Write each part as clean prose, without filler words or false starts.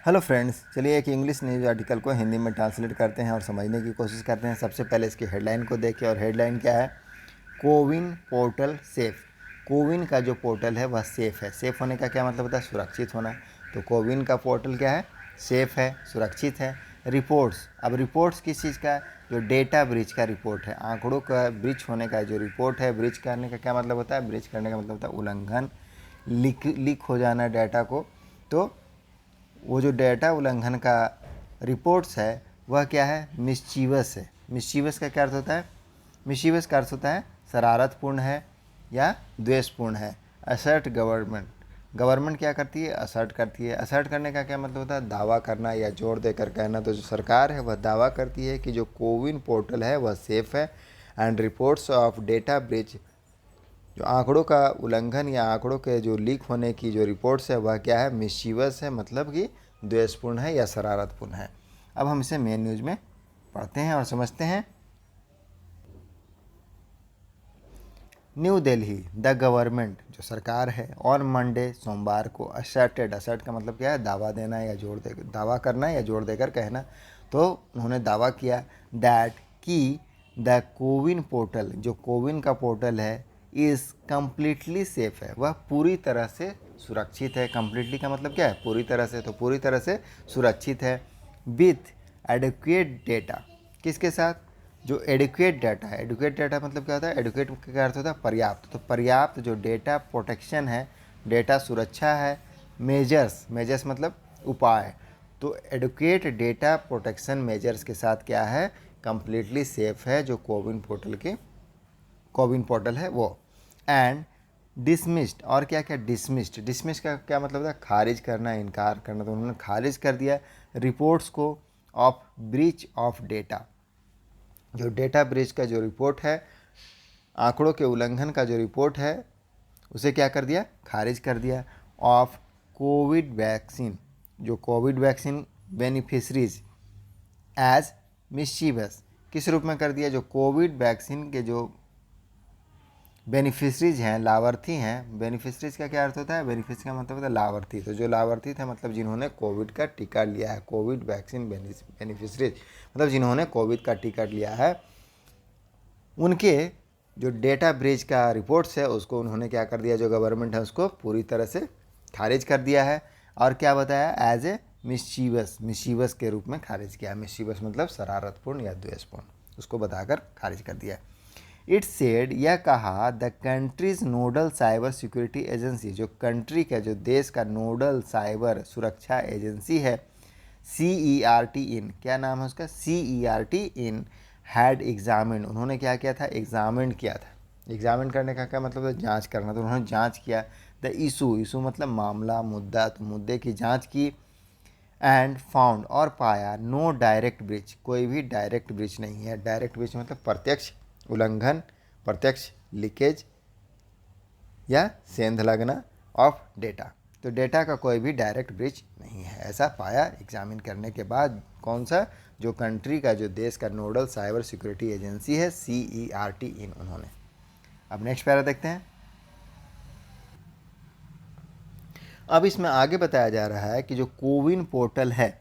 Hello friends, चलिए एक English news article को हिंदी में ट्रांसलेट करते हैं और समझने की कोशिश करते हैं। सबसे पहले इसकी हेडलाइन को देखें और हेडलाइन क्या है? CoWIN portal safe. कोविन का जो पोर्टल है वह सेफ़ है। सेफ़ होने का क्या मतलब होता है? सुरक्षित होना। तो कोविन का पोर्टल क्या है? सेफ़ है, सुरक्षित है। रिपोर्ट्स, अब रिपोर्ट्स किस चीज़ का? जो डेटा ब्रीच का रिपोर्ट है, आंकड़ों का ब्रीच होने का जो रिपोर्ट है। ब्रीच करने का क्या मतलब होता है? ब्रीच करने का मतलब होता है उल्लंघन, लीक हो जाना डाटा को। तो वो जो डेटा उल्लंघन का रिपोर्ट्स है वह क्या है? मिस्चीवस है। मिस्चीवस का क्या अर्थ होता है? मिस्चीवस का अर्थ होता है शरारतपूर्ण है या द्वेषपूर्ण है। असर्ट गवर्नमेंट, गवर्नमेंट क्या करती है? असर्ट करती है। असर्ट करने का क्या मतलब होता है? दावा करना या जोर देकर कहना। तो जो सरकार है वह दावा करती है कि जो कोविन पोर्टल है वह सेफ़ है and reports of data breach, जो आंकड़ों का उल्लंघन या आंकड़ों के जो लीक होने की जो रिपोर्ट्स है वह क्या है? मिस्चीवस है, मतलब कि द्वेषपूर्ण है या शरारतपूर्ण है। अब हम इसे मेन न्यूज़ में पढ़ते हैं और समझते हैं। न्यू दिल्ली, द गवर्नमेंट, जो सरकार है, ऑन मंडे, सोमवार को, असर्टेड, असर्ट का मतलब क्या है? दावा देना या जोर दे, दावा करना या जोर देकर कहना। तो उन्होंने दावा किया दैट कि द कोविन पोर्टल, जो कोविन का पोर्टल है, इज़ कम्प्लीटली सेफ है, वह पूरी तरह से सुरक्षित है। कम्प्लीटली का मतलब क्या है? पूरी तरह से। तो पूरी तरह से सुरक्षित है। विथ एडिक्वेट डेटा, किसके साथ? जो एडिक्वेट डाटा है। एडिक्वेट डाटा मतलब क्या होता है? एडिक्वेट का अर्थ होता है पर्याप्त। तो पर्याप्त जो डेटा प्रोटेक्शन है, डेटा सुरक्षा है। मेजर्स, मेजर्स मतलब उपाय। तो एडिक्वेट डेटा प्रोटेक्शन मेजर्स के साथ क्या है? कंप्लीटली सेफ है जो कोविन पोर्टल है वो। एंड डिसमिस्ड, और क्या क्या? डिसमिस्ड, डिसमिस्ड का क्या मतलब होता है? खारिज करना, इनकार करना। तो उन्होंने खारिज कर दिया रिपोर्ट्स को ऑफ ब्रीच ऑफ डेटा, जो डेटा ब्रीच का जो रिपोर्ट है, आंकड़ों के उल्लंघन का जो रिपोर्ट है, उसे क्या कर दिया? खारिज कर दिया। ऑफ कोविड वैक्सीन, जो Covid vaccine beneficiaries as mischievous, किस रूप में कर दिया? जो कोविड वैक्सीन के जो बेनिफिशरीज हैं, लाभार्थी हैं। बेनिफिशरीज का क्या अर्थ होता है? बेनिफिशरी का मतलब होता है लाभार्थी। तो जो लाभार्थी थे मतलब जिन्होंने कोविड का टीका लिया है। कोविड वैक्सीन बेनिफिशरीज मतलब जिन्होंने कोविड का टीका लिया है, उनके जो डेटा ब्रीच का रिपोर्ट्स है उसको उन्होंने क्या कर दिया? जो गवर्नमेंट है उसको पूरी तरह से खारिज कर दिया है। और क्या बताया? एज ए मिस्चीवस, मिस्चीवस के रूप में खारिज किया। मिस्चीवस मतलब शरारतपूर्ण या द्वेषपूर्ण, उसको बताकर खारिज कर दिया। इट सेड, यह कहा, the countries nodal cyber security agency, जो कंट्री का, जो देश का नोडल साइबर सुरक्षा एजेंसी है, CERT इन, क्या नाम है उसका? CERT इन हैड एग्जामिन, उन्होंने क्या किया था? एग्जामिन किया था। एग्जामिन करने का क्या मतलब है? जांच करना। तो उन्होंने जांच किया। द इशू, इशू मतलब मामला, मुद्दा, तो मुद्दे की जांच की। एंड फाउंड, और पाया, नो डायरेक्ट ब्रीच, कोई भी डायरेक्ट ब्रीच नहीं है। डायरेक्ट ब्रीच मतलब प्रत्यक्ष उल्लंघन, प्रत्यक्ष लीकेज या सेंध लगना ऑफ डेटा। तो डेटा का कोई भी डायरेक्ट ब्रीच नहीं है, ऐसा पाया एग्जामिन करने के बाद। कौन सा? जो कंट्री का, जो देश का नोडल साइबर सिक्योरिटी एजेंसी है, CERT इन, उन्होंने। अब नेक्स्ट पैरा देखते हैं। अब इसमें आगे बताया जा रहा है कि जो कोविन पोर्टल है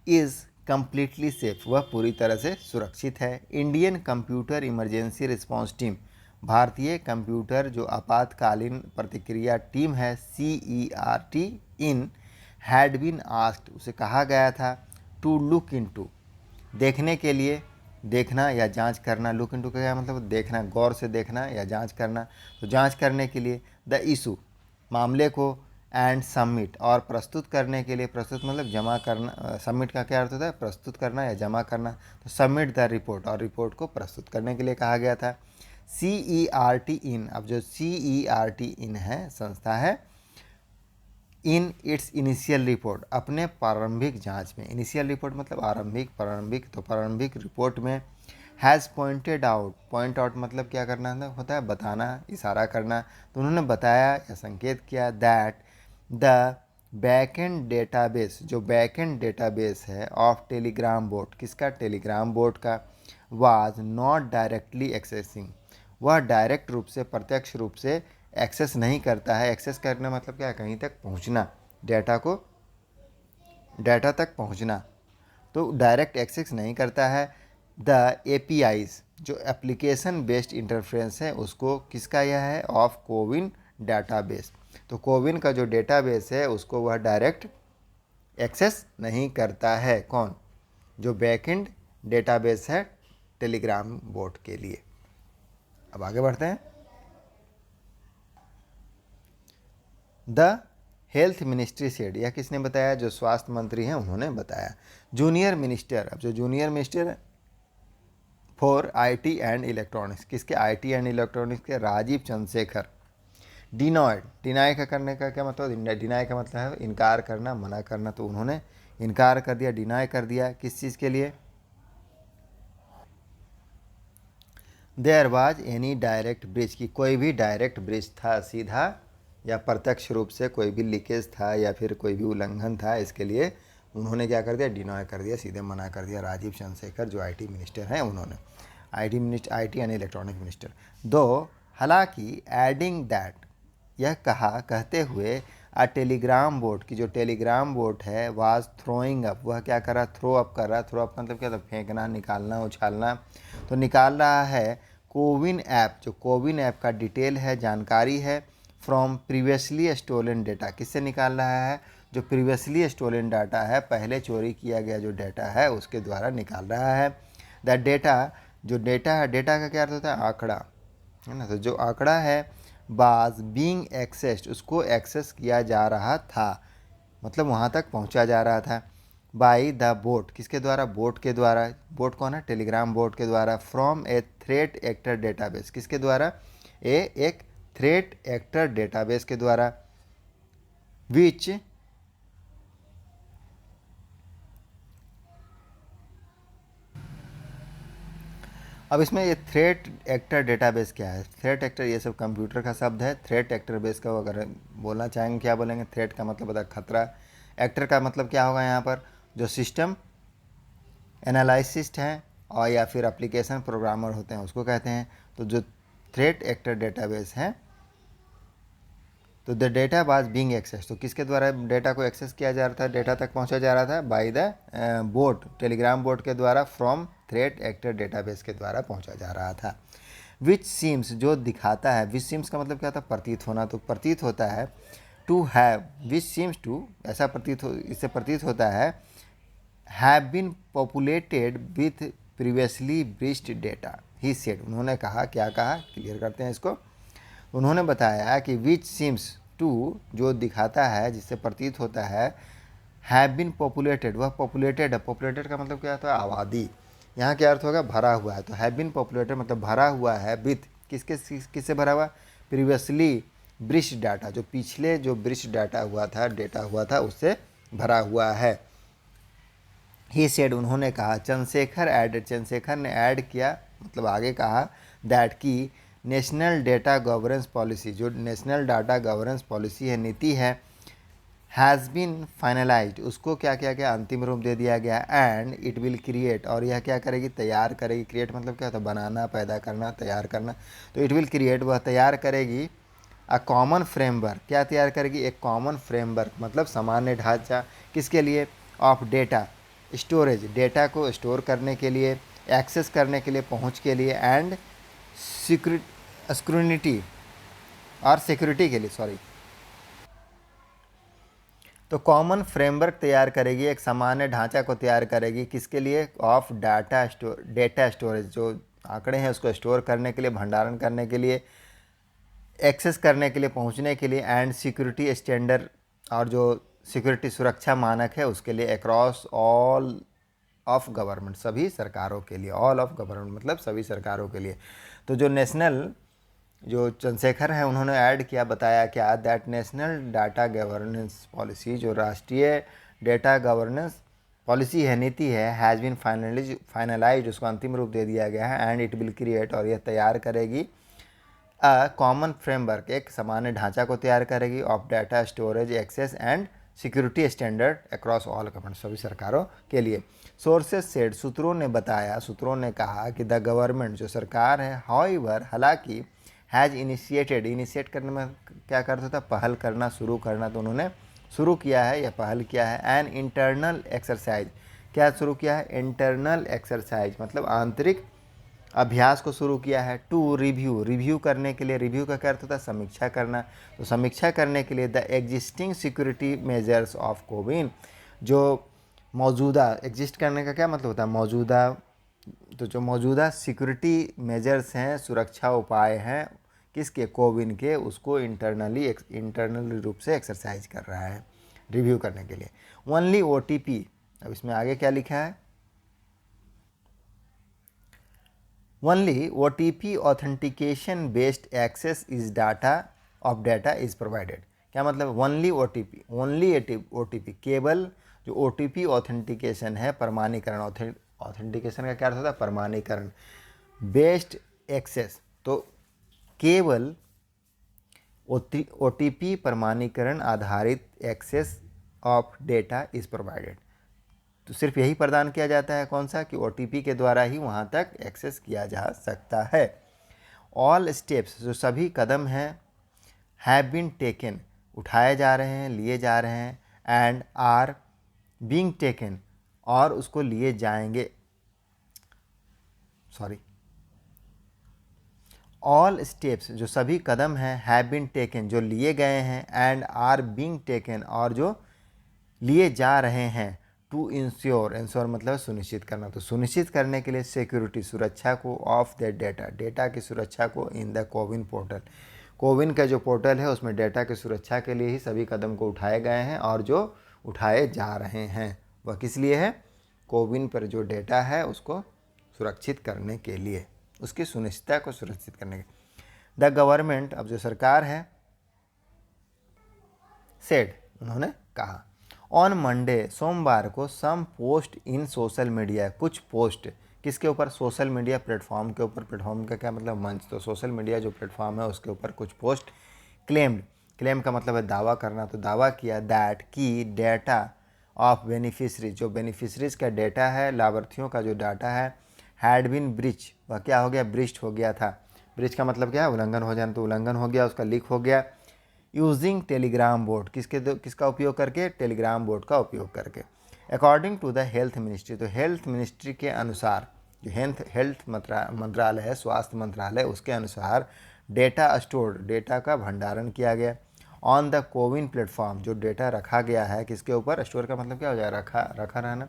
इज़ कम्प्लीटली सेफ, वह पूरी तरह से सुरक्षित है। Indian computer emergency response team, भारतीय कंप्यूटर जो आपातकालीन प्रतिक्रिया टीम है, CERT in had been asked, उसे कहा गया था, टू लुक इनटू, देखने के लिए, देखना या जांच करना। लुक इनटू का क्या मतलब? देखना, गौर से देखना या जांच करना। तो जांच करने के लिए, द इशू, मामले को, एंड सबमिट, और प्रस्तुत करने के लिए, प्रस्तुत मतलब जमा करना। सबमिट का क्या अर्थ होता है? प्रस्तुत करना या जमा करना। तो सबमिट द रिपोर्ट, और रिपोर्ट को प्रस्तुत करने के लिए कहा गया था। CERT इन, अब जो CERT इन है, संस्था है, इन इट्स इनिशियल रिपोर्ट, अपने प्रारंभिक जांच में, इनिशियल रिपोर्ट मतलब आरंभिक, प्रारंभिक, तो प्रारंभिक रिपोर्ट में, has pointed out, point out मतलब क्या करना होता है? बताना, इशारा करना। तो उन्होंने बताया या संकेत किया दैट द बैकएंड डेटाबेस, जो बैकएंड डेटाबेस है ऑफ टेलीग्राम बोट, किसका? टेलीग्राम बोट का, वाज नॉट डायरेक्टली एक्सेसिंग, वह डायरेक्ट रूप से, प्रत्यक्ष रूप से एक्सेस नहीं करता है। एक्सेस करना मतलब क्या है? कहीं तक पहुंचना, डेटा को डाटा तक पहुंचना, तो डायरेक्ट एक्सेस नहीं करता है। द एपीआईज जो एप्लीकेशन बेस्ड इंटरफेरेंस है उसको किसका यह है, ऑफ कोविन डाटाबेस। तो कोविन का जो डेटाबेस है उसको वह डायरेक्ट एक्सेस नहीं करता है। कौन, जो बैकएंड डेटाबेस है टेलीग्राम बोट के लिए। अब आगे बढ़ते हैं। द हेल्थ मिनिस्ट्री सेड, यह किसने बताया, जो स्वास्थ्य मंत्री हैं उन्होंने बताया। जूनियर मिनिस्टर, अब जो junior minister for IT and electronics, किसके, आईटी एंड इलेक्ट्रॉनिक्स के, राजीव चंद्रशेखर। डिनॉयड, डिनाई का करने का क्या मतलब, डिनाई का मतलब है इनकार करना, मना करना, तो उन्होंने इनकार कर दिया, डिनाई कर दिया, किस चीज़ के लिए, there was any direct bridge, की कोई भी डायरेक्ट ब्रिज था, सीधा या प्रत्यक्ष रूप से कोई भी लीकेज था या फिर कोई भी उल्लंघन था, इसके लिए उन्होंने क्या कर दिया, डिनॉय कर दिया, सीधे मना कर दिया। राजीव चंद्रशेखर जो आईटी मिनिस्टर हैं उन्होंने, आईटी एंड इलेक्ट्रॉनिक मिनिस्टर। दो हालांकि एडिंग दैट, यह कहा कहते हुए, आ टेलीग्राम बोट की जो टेलीग्राम बोट है वाज थ्रोइंग अप, वह क्या कर रहा, थ्रो अप कर रहा। थ्रो अप मतलब क्या था, फेंकना, निकालना, उछालना, तो निकाल रहा है कोविन ऐप, जो कोविन ऐप का डिटेल है, जानकारी है, फ्रॉम प्रीवियसली स्टोलन डेटा, किससे निकाल रहा है, जो प्रीवियसली स्टोलन डाटा है, पहले चोरी किया गया जो डेटा है उसके द्वारा निकाल रहा है। दैट डेटा, जो डेटा है, डेटा का क्या अर्थ होता है, आंकड़ा है ना, तो जो आंकड़ा है बाज बीइंग एक्सेस्ड, उसको एक्सेस किया जा रहा था, मतलब वहाँ तक पहुँचा जा रहा था, बाई द बोट, किसके द्वारा, बोट के द्वारा। बोट कौन है, टेलीग्राम बोट के द्वारा, from a threat actor database, किसके द्वारा, एक थ्रेट एक्टर डेटाबेस के द्वारा, विच अब इसमें ये थ्रेट एक्टर डेटाबेस क्या है, थ्रेट एक्टर ये सब कंप्यूटर का शब्द है। थ्रेट एक्टर बेस का अगर बोलना चाहेंगे क्या बोलेंगे, थ्रेट का मतलब होता है खतरा, एक्टर का मतलब क्या होगा यहाँ पर, जो सिस्टम एनालिसिस्ट हैं और या फिर एप्लीकेशन प्रोग्रामर होते हैं उसको कहते हैं। तो जो थ्रेट एक्टर डेटाबेस है, तो the data was being access, तो किसके द्वारा डेटा को एक्सेस किया जा रहा था, डेटा तक पहुंचा जा रहा था, by the boat, Telegram boat के द्वारा, फ्रॉम थ्रेट एक्टर डेटाबेस के द्वारा पहुंचा जा रहा था। विच सीम्स, जो दिखाता है, विच सीम्स का मतलब क्या था, प्रतीत होना, तो प्रतीत होता है, to have, which seems to, ऐसा प्रतीत हो, इससे प्रतीत होता है, have been populated with previously breached data, he said, उन्होंने कहा, क्या कहा, क्लियर करते हैं इसको। उन्होंने बताया कि विच सीम्स टू, जो दिखाता है, जिससे प्रतीत होता है, हैव बीन पॉपुलेटेड, वह पॉपुलेटेड है, पॉपुलेटेड का मतलब क्या होता है, आबादी, यहाँ क्या अर्थ होगा, भरा हुआ है, तो हैव बीन पॉपुलेटेड मतलब भरा हुआ है, विथ किससे भरा हुआ, प्रीवियसली ब्रीच्ड डाटा, जो पिछले जो ब्रीच्ड डाटा हुआ था, डेटा हुआ था, उससे भरा हुआ है। ही सेड, उन्होंने कहा, चंद्रशेखर एडेड, चंद्रशेखर ने ऐड किया, मतलब आगे कहा, दैट की नेशनल डेटा गवर्नेंस पॉलिसी, जो नेशनल डाटा गवर्नेंस पॉलिसी है, नीति है, हैज़ बीन फाइनलाइज्ड, उसको क्या किया गया, अंतिम रूप दे दिया गया, एंड इट विल क्रिएट, और यह क्या करेगी, तैयार करेगी, क्रिएट मतलब क्या होता है, बनाना, पैदा करना, तैयार करना, तो इट विल क्रिएट, वह तैयार करेगी, अ कॉमन फ्रेमवर्क, क्या तैयार करेगी, एक कॉमन फ्रेमवर्क मतलब सामान्य ढांचा, किसके लिए, ऑफ डेटा स्टोरेज, डेटा को स्टोर करने के लिए, एक्सेस करने के लिए, पहुंच के लिए, एंड सिक्योरिटी और सिक्योरिटी के लिए, सॉरी, तो कॉमन फ्रेमवर्क तैयार करेगी, एक सामान्य ढांचा को तैयार करेगी, किसके लिए, ऑफ डेटा स्टोरेज, जो आंकड़े हैं उसको स्टोर करने के लिए, भंडारण करने के लिए, एक्सेस करने के लिए, पहुंचने के लिए, एंड सिक्योरिटी स्टैंडर्ड, और जो सिक्योरिटी सुरक्षा मानक है उसके लिए, अक्रॉस ऑल ऑफ गवर्नमेंट, सभी सरकारों के लिए, ऑल ऑफ गवर्नमेंट मतलब सभी सरकारों के लिए। तो जो नेशनल, जो चंद्रशेखर हैं उन्होंने ऐड किया, बताया क्या, that national data governance policy, जो राष्ट्रीय डेटा गवर्नेंस पॉलिसी है, नीति है, हैज़ बीन फाइनलाइज, उसको अंतिम रूप दे दिया गया है, एंड इट विल क्रिएट, और यह तैयार करेगी, अ कॉमन फ्रेमवर्क, एक सामान्य ढांचा को तैयार करेगी, of data storage, access and security standard across all government, सभी सरकारों के लिए। सोर्सेज सेड, सूत्रों ने बताया, सूत्रों ने कहा कि द गवर्नमेंट, जो सरकार है, हाउएवर, हालांकि, हैज़ इनिशिएटेड, इनिशिएट करने में क्या करता था, पहल करना, शुरू करना, तो उन्होंने शुरू किया है या पहल किया है। एन इंटरनल एक्सरसाइज, क्या शुरू किया है? इंटरनल एक्सरसाइज मतलब आंतरिक अभ्यास को शुरू किया है। टू रिव्यू, रिव्यू करने के लिए, रिव्यू का क्या अर्थ होता है? समीक्षा करना। तो समीक्षा करने के लिए the existing security measures of CoWIN, जो मौजूदा, एग्जिस्ट करने का क्या मतलब होता है? मौजूदा। तो जो मौजूदा सिक्योरिटी मेजर्स हैं, सुरक्षा उपाय हैं किसके? कोविन के, उसको इंटरनली रूप से एक्सरसाइज कर रहा है रिव्यू करने के लिए। ओनली OTP, अब इसमें आगे क्या लिखा है? Only OTP authentication based access is data of data is provided. क्या मतलब? ओनली OTP, ओनली OTP, केवल जो OTP ऑथेंटिकेशन है, प्रमाणीकरण, ऑथेंटिकेशन का क्या अर्थ होता है? प्रमाणीकरण। बेस्ड एक्सेस, तो केवल OTP प्रमाणीकरण आधारित access of data is provided, तो सिर्फ यही प्रदान किया जाता है। कौन सा? कि OTP के द्वारा ही वहाँ तक एक्सेस किया जा सकता है। ऑल स्टेप्स, जो सभी कदम हैं, हैव बीन टेकन, उठाए जा रहे हैं, लिए जा रहे हैं, एंड आर बीइंग टेकन, और उसको लिए जाएंगे, सॉरी, ऑल स्टेप्स, जो सभी कदम हैं, हैव बीन टेकन, जो लिए गए हैं, एंड आर बीइंग टेकन, और जो लिए जा रहे हैं, टू इंश्योर, इंश्योर मतलब सुनिश्चित करना, तो सुनिश्चित करने के लिए सिक्योरिटी, सुरक्षा को, ऑफ द डेटा, डेटा की सुरक्षा को, in the CoWIN portal, CoWIN का जो पोर्टल है उसमें डेटा की सुरक्षा के लिए ही सभी कदम को उठाए गए हैं, और जो उठाए जा रहे हैं वह किस लिए है? कोविन पर जो डेटा है उसको सुरक्षित करने के लिए, उसकी सुनिश्चितता को सुरक्षित करने के। द गवर्नमेंट, अब जो सरकार है, सेड, उन्होंने कहा, ऑन मंडे, सोमवार को, सम पोस्ट इन सोशल मीडिया, कुछ पोस्ट किसके ऊपर? सोशल मीडिया प्लेटफॉर्म के ऊपर। प्लेटफॉर्म का क्या मतलब? मंच। तो सोशल मीडिया जो प्लेटफॉर्म है उसके ऊपर कुछ पोस्ट क्लेम्ड, क्लेम का मतलब है दावा करना, तो दावा किया दैट की डेटा ऑफ बेनिफिशरीज, जो बेनिफिशरीज का डेटा है, लाभार्थियों का जो डाटा है, हैड बीन ब्रीच, वह क्या हो गया? ब्रीच्ड हो गया था। ब्रीच का मतलब क्या है? उल्लंघन हो जाना, तो उल्लंघन हो गया, उसका लीक हो गया। यूजिंग टेलीग्राम बोर्ड, किसका उपयोग करके? टेलीग्राम बोर्ड का उपयोग करके। According to the health ministry, तो हेल्थ मिनिस्ट्री के अनुसार, जो हेल्थ मंत्रालय है, स्वास्थ्य मंत्रालय, उसके अनुसार डेटा स्टोर, डेटा का भंडारण किया गया ऑन द कोविन प्लेटफॉर्म, जो डेटा रखा गया है किसके ऊपर? स्टोर का मतलब क्या हो जाएगा? रखा रहना,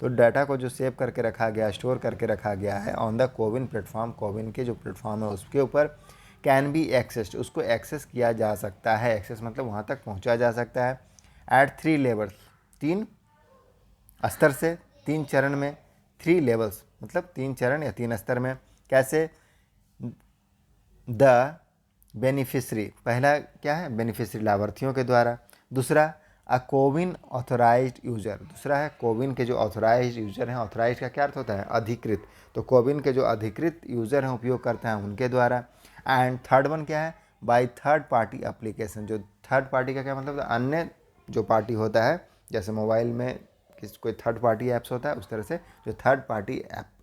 तो डाटा को जो सेव करके रखा गया, स्टोर करके रखा गया है on the CoWIN platform, CoWIN के जो प्लेटफॉर्म है उसके ऊपर, कैन बी एक्सेस्ड, उसको एक्सेस किया जा सकता है, एक्सेस मतलब वहाँ तक पहुँचा जा सकता है, एट 3 लेवल्स, 3 स्तर से, 3 चरण में, 3 लेवल्स मतलब 3 चरण या 3 स्तर में। कैसे? द बेनिफिशरी, पहला क्या है? बेनिफिशरी, लाभार्थियों के द्वारा। दूसरा, अ कोविन ऑथोराइज्ड यूजर, दूसरा है कोविन के जो ऑथोराइज्ड यूजर हैं, ऑथोराइज्ड का क्या अर्थ होता है? अधिकृत, तो कोविन के जो अधिकृत यूजर हैं, उपयोग करते हैं, उनके द्वारा। एंड थर्ड वन क्या है? बाय थर्ड पार्टी एप्लीकेशन, जो थर्ड पार्टी का क्या मतलब? अन्य जो पार्टी होता है, जैसे मोबाइल में कोई थर्ड पार्टी ऐप्स होता है, उस तरह से जो थर्ड पार्टी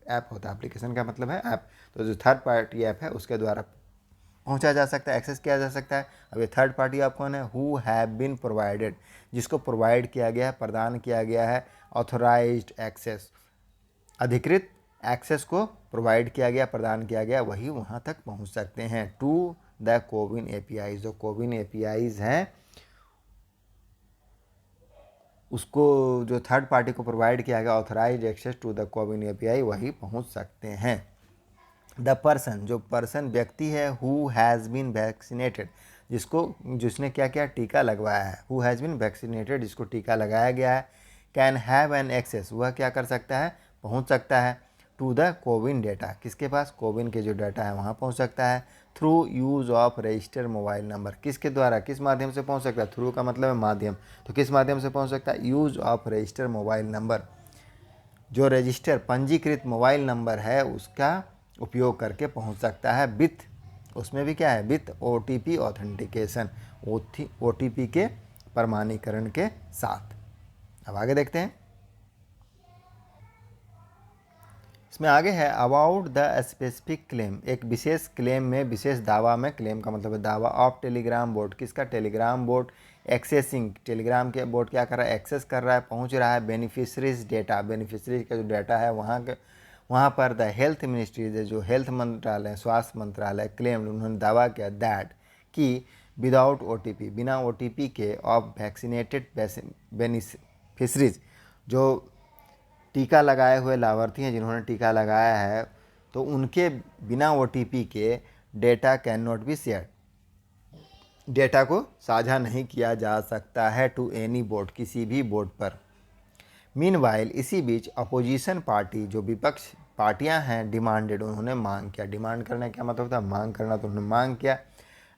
ऐप होता है, एप्लीकेशन का मतलब है ऐप, तो जो थर्ड पार्टी ऐप है उसके द्वारा पहुंचा जा सकता है, एक्सेस किया जा सकता है। अब ये थर्ड पार्टी ऐप कौन है? हु हैव बीन प्रोवाइडेड, जिसको प्रोवाइड किया गया है, प्रदान किया गया है ऑथोराइज्ड एक्सेस, अधिकृत एक्सेस को प्रोवाइड किया गया, प्रदान किया गया, वही वहाँ तक पहुँच सकते हैं। टू द कोविन APIs, जो कोविन APIs हैं उसको, जो थर्ड पार्टी को प्रोवाइड किया गया authorize access to the CoWIN API, वही पहुँच सकते हैं। द पर्सन, जो पर्सन व्यक्ति है, हु हैज़ बीन वैक्सीनेटेड, जिसने क्या क्या टीका लगवाया है, हु हैज़ बीन वैक्सीनेटेड, जिसको टीका लगाया गया है, कैन हैव एन एक्सेस, वह क्या कर सकता है? पहुंच सकता है, टू द कोविन डेटा, किसके पास? कोविन के जो डाटा है वहां पहुंच सकता है, through use of register mobile number, किसके द्वारा, किस माध्यम से पहुंच सकता है? थ्रू का मतलब है माध्यम, तो किस माध्यम से पहुंच सकता है? Use of register mobile number, जो रजिस्टर पंजीकृत मोबाइल नंबर है उसका उपयोग करके पहुंच सकता है, विथ, उसमें भी क्या है? विथ OTP ऑथेंटिकेशन, OTP के प्रमाणीकरण के साथ। अब आगे देखते हैं, इसमें आगे है अबाउट द स्पेसिफिक क्लेम, एक विशेष क्लेम में, विशेष दावा में, क्लेम का मतलब है दावा, ऑफ टेलीग्राम बोर्ड, किसका? टेलीग्राम बोर्ड एक्सेसिंग, टेलीग्राम के बोट क्या कर रहा है, एक्सेस कर रहा है, पहुंच रहा है बेनिफिशरीज डेटा, बेनिफिशरीज का जो डाटा है वहाँ पर द हेल्थ मिनिस्ट्री, जो हेल्थ मंत्रालय, स्वास्थ्य मंत्रालय क्लेम, उन्होंने दावा किया दैट कि विदाउट OTP, बिना OTP के ऑफ वैक्सीनेटेड बेनिफिशरीज, जो टीका लगाए हुए लाभार्थी हैं जिन्होंने टीका लगाया है, तो उनके बिना OTP के data can not be share, data को साझा नहीं किया जा सकता है टू एनी बोर्ड, किसी भी बोर्ड पर। मीनवाइल, इसी बीच अपोजिशन पार्टी, जो विपक्ष पार्टियां हैं, डिमांडेड, उन्होंने मांग किया। डिमांड करने का मतलब होता है मांग करना, तो उन्होंने मांग किया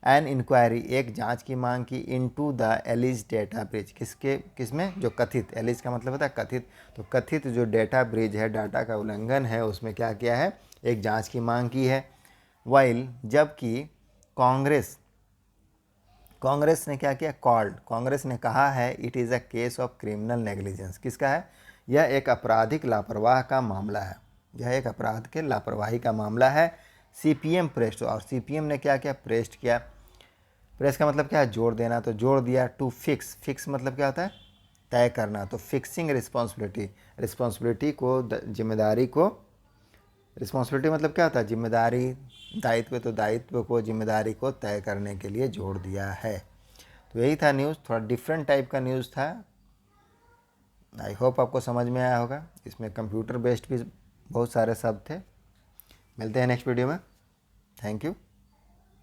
एन इंक्वायरी, एक जांच की मांग की इनटू द एलिज डेटा ब्रीच, किसमें, जो कथित, एलिज का मतलब होता है कथित, तो कथित जो डेटा ब्रीच है, डाटा का उल्लंघन है, उसमें क्या किया है, एक जांच की मांग की है। वाइल, जबकि कांग्रेस ने क्या किया, कांग्रेस ने कहा है it is a case of criminal negligence, किसका है, यह एक आपराधिक लापरवाह का मामला है, यह एक अपराध के लापरवाही का मामला है। CPM प्रेस्ट, और CPM ने क्या किया, प्रेस्ट किया। प्रेस का मतलब क्या है, जोड़ देना, तो जोड़ दिया टू फिक्स मतलब क्या होता है, तय करना, तो फिक्सिंग रिस्पॉन्सिबिलिटी को, जिम्मेदारी को, रिस्पॉन्सिबिलिटी मतलब क्या होता है, जिम्मेदारी, दायित्व, तो दायित्व को, जिम्मेदारी को तय करने के लिए जोड़ दिया है। तो यही था न्यूज़, थोड़ा डिफरेंट टाइप का न्यूज़ था। आई होप आपको समझ में आया होगा। इसमें कंप्यूटर बेस्ड भी बहुत सारे शब्द थे। मिलते हैं नेक्स्ट वीडियो में। Thank you.